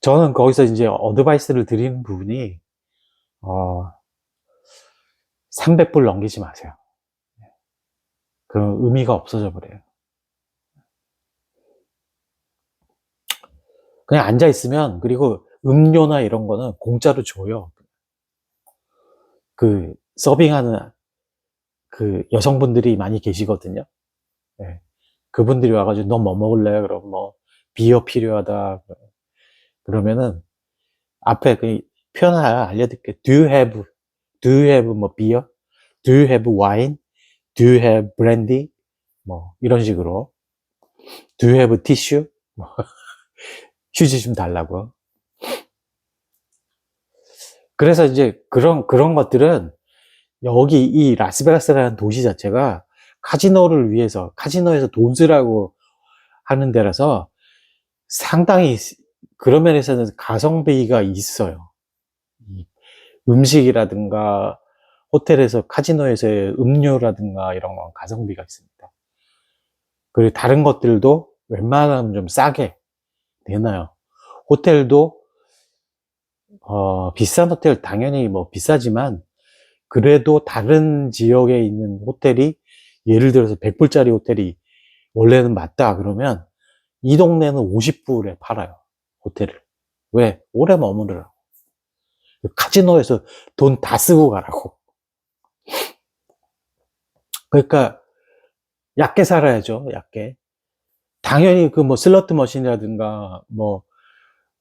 [SPEAKER 1] 저는 거기서 이제 어드바이스를 드리는 부분이 300불 넘기지 마세요. 그런 의미가 없어져 버려요. 그냥 앉아 있으면, 그리고 음료나 이런 거는 공짜로 줘요. 그 서빙하는 그 여성분들이 많이 계시거든요. 네. 그분들이 와가지고 너 뭐 먹을래? 그럼 뭐 비어 필요하다. 그러면은 앞에 그 표현 하나 알려드릴게요. Do you have 뭐 beer? Do you have wine? Do you have brandy? 뭐 이런 식으로. Do you have tissue? 뭐 휴지 좀 달라고. 그래서 이제 그런 것들은, 여기 이 라스베가스라는 도시 자체가 카지노를 위해서, 카지노에서 돈 쓰라고 하는 데라서 상당히 그런 면에서는 가성비가 있어요. 음식이라든가 호텔에서, 카지노에서의 음료라든가 이런 건 가성비가 있습니다. 그리고 다른 것들도 웬만하면 좀 싸게 내놔요. 호텔도 비싼 호텔 당연히 뭐 비싸지만, 그래도 다른 지역에 있는 호텔이, 예를 들어서 100불짜리 호텔이 원래는 맞다 그러면 이 동네는 50불에 팔아요, 호텔을. 왜? 오래 머무르라고. 카지노에서 돈 다 쓰고 가라고. 그러니까 얕게 살아야죠, 얕게. 당연히 그 뭐 슬러트 머신이라든가 뭐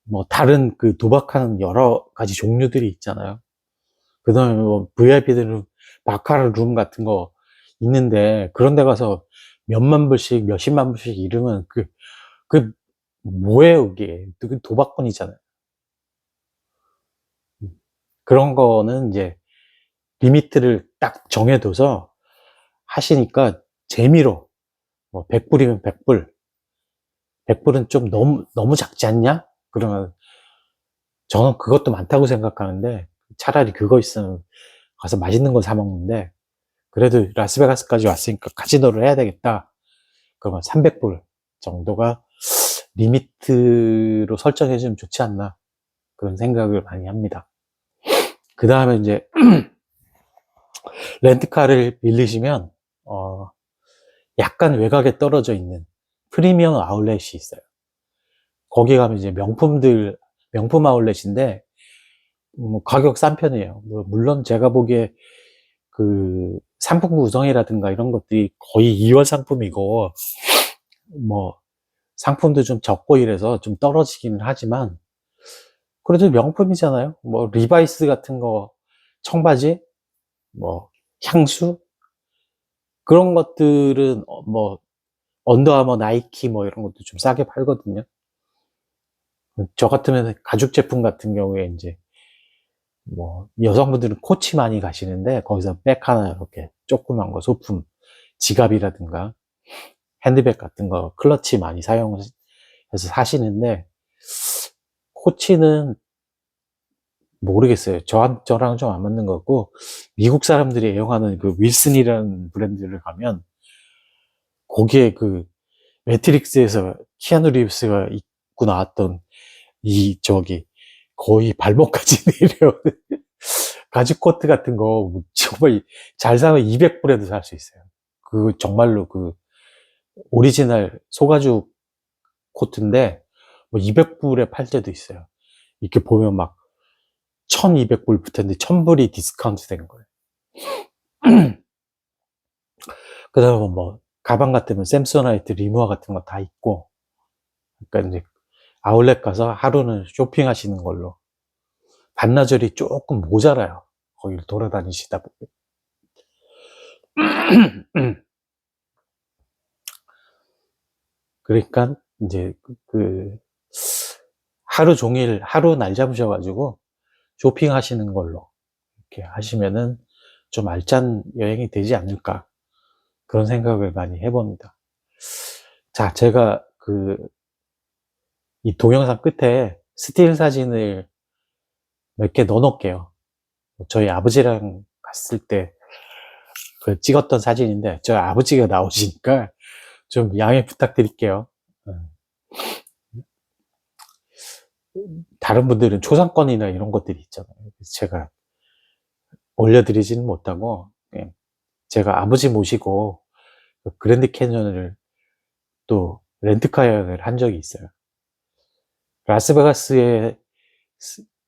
[SPEAKER 1] 뭐 다른 그 도박하는 여러 가지 종류들이 있잖아요. 그 다음에 뭐 VIP들은 바카라 룸 같은 거 있는데 그런 데 가서 몇만 불씩 몇십만 불씩 잃으면 그 뭐예요 그게. 그 도박꾼이잖아요. 그런 거는 이제 리미트를 딱 정해둬서 하시니까 재미로 뭐 100불이면 100불, 100불은 좀 너무 작지 않냐? 그러면 저는 그것도 많다고 생각하는데 차라리 그거 있으면 가서 맛있는 거 사 먹는데 그래도 라스베가스까지 왔으니까 카지노를 해야 되겠다. 그러면 300불 정도가 리미트로 설정해 주면 좋지 않나 그런 생각을 많이 합니다. 그 다음에 이제 렌트카를 빌리시면 약간 외곽에 떨어져 있는 프리미엄 아울렛이 있어요. 거기 가면 이제 명품 아울렛인데 가격 싼 편이에요. 물론 제가 보기에 그 상품 구성이라든가 이런 것들이 거의 2월 상품이고 뭐 상품도 좀 적고 이래서 좀 떨어지기는 하지만 그래도 명품이잖아요. 뭐 리바이스 같은 거 청바지, 뭐 향수 그런 것들은 뭐 언더아머, 나이키 뭐 이런 것도 좀 싸게 팔거든요. 저 같으면 가죽 제품 같은 경우에 이제 뭐 여성분들은 코치 많이 가시는데 거기서 백 하나 이렇게 조그만 거 소품, 지갑이라든가 핸드백 같은 거 클러치 많이 사용해서 사시는데 코치는 모르겠어요. 저랑 좀 안 맞는 것 같고 미국 사람들이 애용하는 그 윌슨이라는 브랜드를 가면 거기에 그 매트릭스에서 키아누 리브스가 입고 나왔던 이 저기 거의 발목까지 내려오는 가죽 코트 같은 거 정말 잘 사면 200불에도 살 수 있어요. 그 정말로 그 오리지널 소가죽 코트인데 뭐 200불에 팔 때도 있어요. 이렇게 보면 막 1200불 붙었는데 1000불이 디스카운트 된 거예요. 그 다음에 뭐 가방 같으면 샘소나이트, 리무아 같은 거 다 있고 그러니까 이제 아울렛 가서 하루는 쇼핑하시는 걸로 반나절이 조금 모자라요. 거기를 돌아다니시다 보면. 그러니까 이제 하루 종일 하루 날 잡으셔가지고 쇼핑하시는 걸로 이렇게 하시면은 좀 알찬 여행이 되지 않을까 그런 생각을 많이 해봅니다. 자, 제가 이 동영상 끝에 스틸 사진을 몇 개 넣어 놓을게요. 저희 아버지랑 갔을 때 찍었던 사진인데 저희 아버지가 나오시니까 좀 양해 부탁드릴게요. 다른 분들은 초상권이나 이런 것들이 있잖아요. 그래서 제가 올려드리지는 못하고 제가 아버지 모시고 그랜드 캐년을 또 렌트카 여행을 한 적이 있어요. 라스베가스에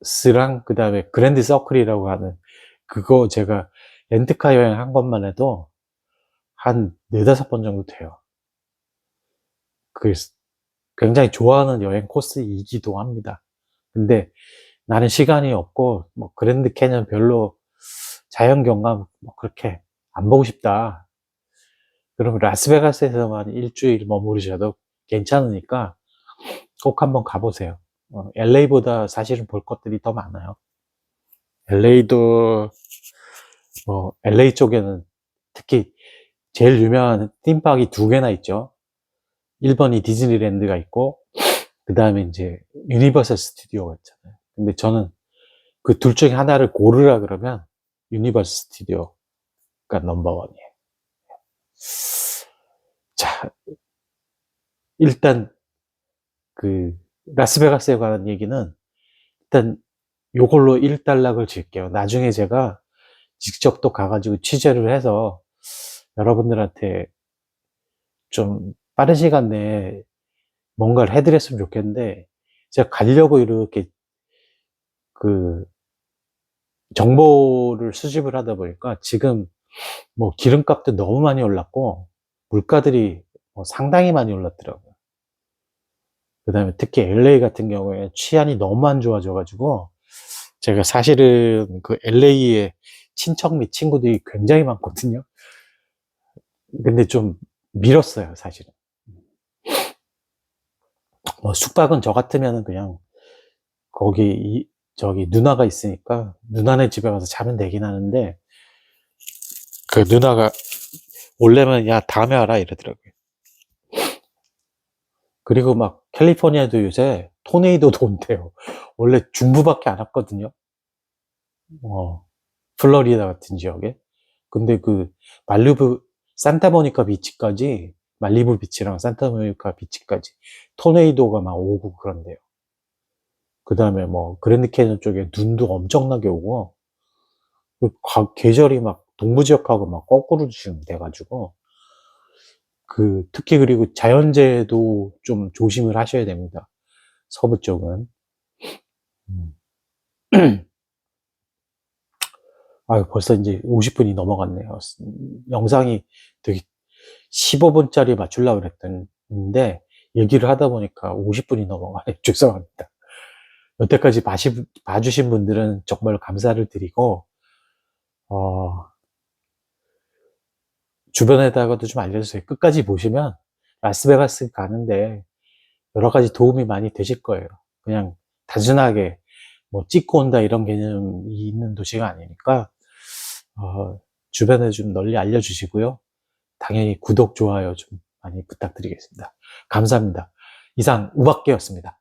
[SPEAKER 1] 스랑 그 다음에 그랜드 서클이라고 하는 그거 제가 렌트카 여행 한 것만 해도 한 4-5번 정도 돼요. 굉장히 좋아하는 여행 코스이기도 합니다. 근데 나는 시간이 없고 뭐 그랜드 캐년 별로 자연 경관 뭐 그렇게 안 보고 싶다. 그러면 라스베가스에서만 일주일 머무르셔도 괜찮으니까 꼭 한번 가보세요. LA보다 사실은 볼 것들이 더 많아요. LA도 LA 쪽에는 특히 제일 유명한 팀파크가 2개나 있죠. 1번이 디즈니랜드가 있고 그 다음에 이제 유니버설 스튜디오가 있잖아요. 근데 저는 그 둘 중에 하나를 고르라 그러면 유니버설 스튜디오가 넘버원이에요. 자, 일단 라스베가스에 관한 얘기는 일단 요걸로 일단락을 질게요. 나중에 제가 직접 또 가가지고 취재를 해서 여러분들한테 좀 빠른 시간 내에 뭔가를 해드렸으면 좋겠는데 제가 가려고 이렇게 정보를 수집을 하다 보니까 지금 뭐 기름값도 너무 많이 올랐고 물가들이 상당히 많이 올랐더라고요. 그 다음에 특히 LA 같은 경우에 치안이 너무 안 좋아져가지고, 제가 사실은 그 LA에 친척 및 친구들이 굉장히 많거든요. 근데 좀 미뤘어요, 사실은. 뭐 숙박은 저 같으면은 그냥 거기 저기 누나가 있으니까 누나네 집에 가서 자면 되긴 하는데, 그 누나가 올래면 야 다음에 와라 이러더라고요. 그리고 막 캘리포니아도 요새 토네이도도 온대요. 원래 중부밖에 안 왔거든요. 플로리다 같은 지역에. 근데 그 말리부 산타모니카 비치까지, 말리부 비치랑 산타모니카 비치까지 토네이도가 막 오고 그런대요. 그 다음에 뭐 그랜드 캐니언 쪽에 눈도 엄청나게 오고, 계절이 막 동부 지역하고 막 거꾸로 지금 돼가지고, 특히 그리고 자연재해도 좀 조심을 하셔야 됩니다. 서부 쪽은. 음. 벌써 이제 50분이 넘어갔네요. 영상이 되게 15분짜리 맞추려고 그랬는데, 얘기를 하다 보니까 50분이 넘어가네. 죄송합니다. 여태까지 봐주신 분들은 정말 감사를 드리고, 어, 주변에다가도 좀 알려주세요. 끝까지 보시면 라스베가스 가는데 여러 가지 도움이 많이 되실 거예요. 그냥 단순하게 뭐 찍고 온다 이런 개념이 있는 도시가 아니니까, 주변에 좀 널리 알려주시고요. 당연히 구독, 좋아요 좀 많이 부탁드리겠습니다. 감사합니다. 이상 우박계였습니다.